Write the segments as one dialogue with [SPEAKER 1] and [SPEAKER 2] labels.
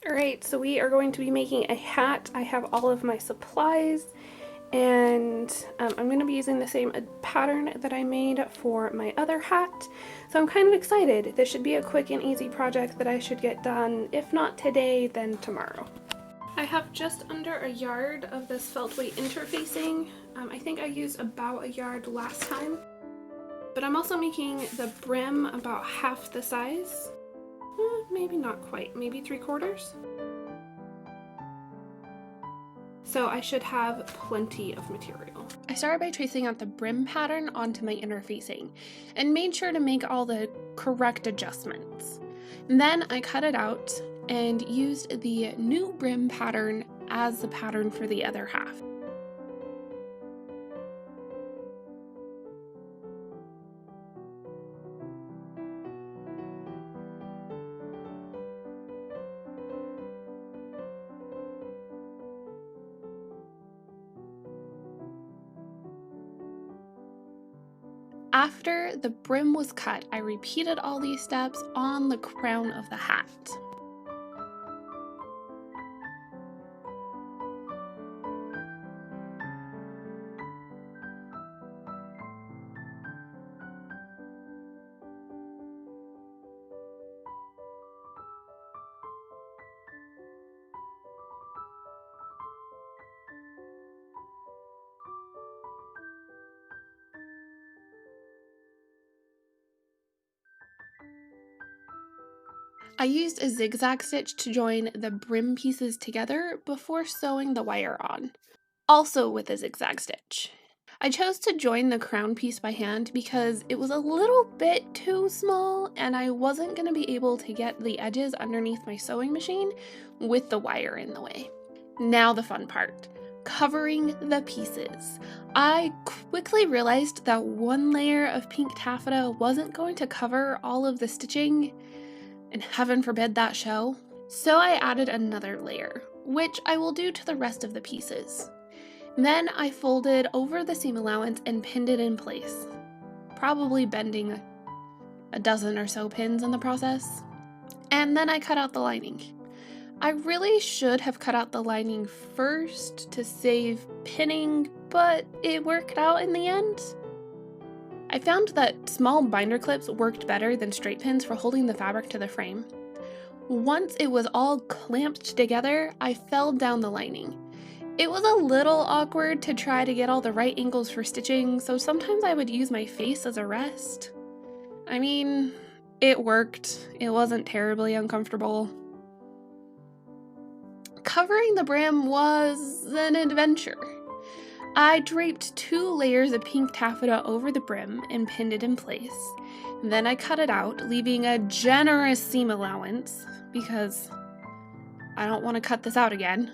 [SPEAKER 1] Alright, so we are going to be making a hat. I have all of my supplies, and I'm going to be using the same pattern that I made for my other hat. So I'm kind of excited. This should be a quick and easy project that I should get done, if not today, then tomorrow. I have just under a yard of this felt weight interfacing. I think I used about a yard last time. But I'm also making the brim about half the size. Maybe not quite, maybe 3/4. So I should have plenty of material. I started by tracing out the brim pattern onto my interfacing and made sure to make all the correct adjustments. And then I cut it out and used the new brim pattern as the pattern for the other half. After the brim was cut, I repeated all these steps on the crown of the hat. I used a zigzag stitch to join the brim pieces together before sewing the wire on, also with a zigzag stitch. I chose to join the crown piece by hand because it was a little bit too small and I wasn't going to be able to get the edges underneath my sewing machine with the wire in the way. Now the fun part. Covering the pieces. I quickly realized that one layer of pink taffeta wasn't going to cover all of the stitching, and heaven forbid that show. So I added another layer, which I will do to the rest of the pieces. Then I folded over the seam allowance and pinned it in place, probably bending a dozen or so pins in the process. And then I cut out the lining. I really should have cut out the lining first to save pinning, but it worked out in the end. I found that small binder clips worked better than straight pins for holding the fabric to the frame. Once it was all clamped together, I felled down the lining. It was a little awkward to try to get all the right angles for stitching, so sometimes I would use my face as a rest. I mean, it worked. It wasn't terribly uncomfortable. Covering the brim was an adventure. I draped 2 layers of pink taffeta over the brim and pinned it in place. Then I cut it out, leaving a generous seam allowance because I don't want to cut this out again.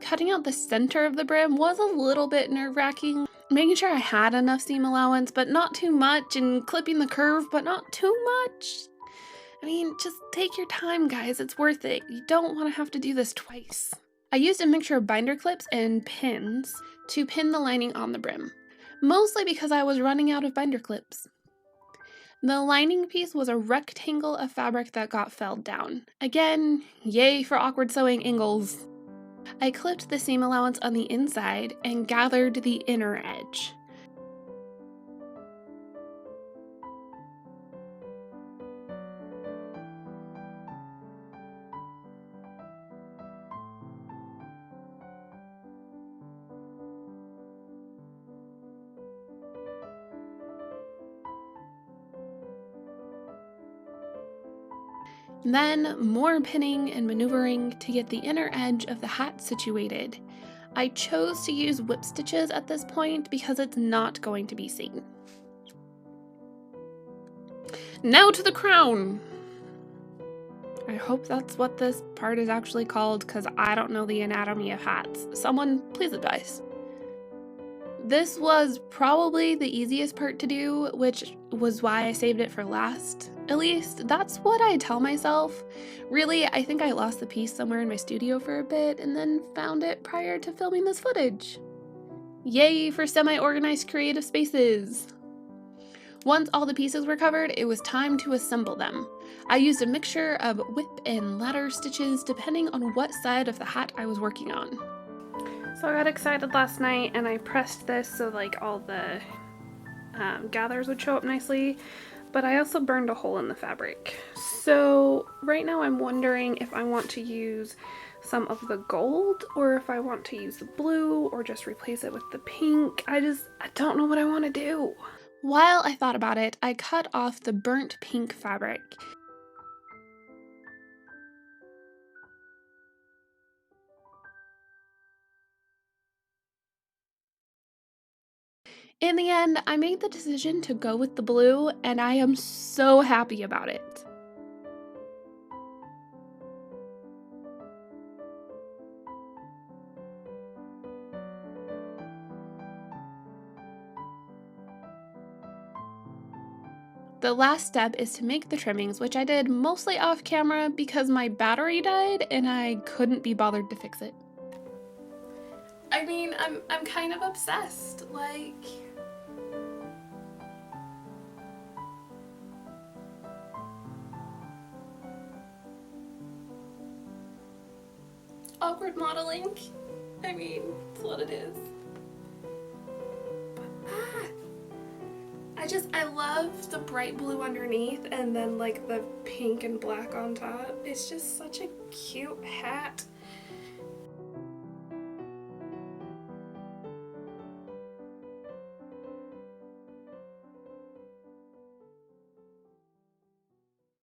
[SPEAKER 1] Cutting out the center of the brim was a little bit nerve-wracking, making sure I had enough seam allowance but not too much, and clipping the curve but not too much. I mean, just take your time, guys, it's worth it. You don't want to have to do this twice. I used a mixture of binder clips and pins to pin the lining on the brim, mostly because I was running out of binder clips. The lining piece was a rectangle of fabric that got felled down. Again, yay for awkward sewing angles. I clipped the seam allowance on the inside and gathered the inner edge. Then more pinning and maneuvering to get the inner edge of the hat situated. I chose to use whip stitches at this point because it's not going to be seen. Now to the crown! I hope that's what this part is actually called because I don't know the anatomy of hats. Someone please advise. This was probably the easiest part to do, which was why I saved it for last. At least, that's what I tell myself. Really, I think I lost the piece somewhere in my studio for a bit and then found it prior to filming this footage. Yay for semi-organized creative spaces! Once all the pieces were covered, it was time to assemble them. I used a mixture of whip and ladder stitches depending on what side of the hat I was working on. So I got excited last night and I pressed this so like all the gathers would show up nicely, but I also burned a hole in the fabric. So right now I'm wondering if I want to use some of the gold or if I want to use the blue or just replace it with the pink. I don't know what I want to do. While I thought about it, I cut off the burnt pink fabric. In the end, I made the decision to go with the blue, and I am so happy about it. The last step is to make the trimmings, which I did mostly off camera because my battery died and I couldn't be bothered to fix it. I mean, I'm kind of obsessed, like... Awkward modeling. I mean, it's what it is. I love the bright blue underneath and then like the pink and black on top. It's just such a cute hat.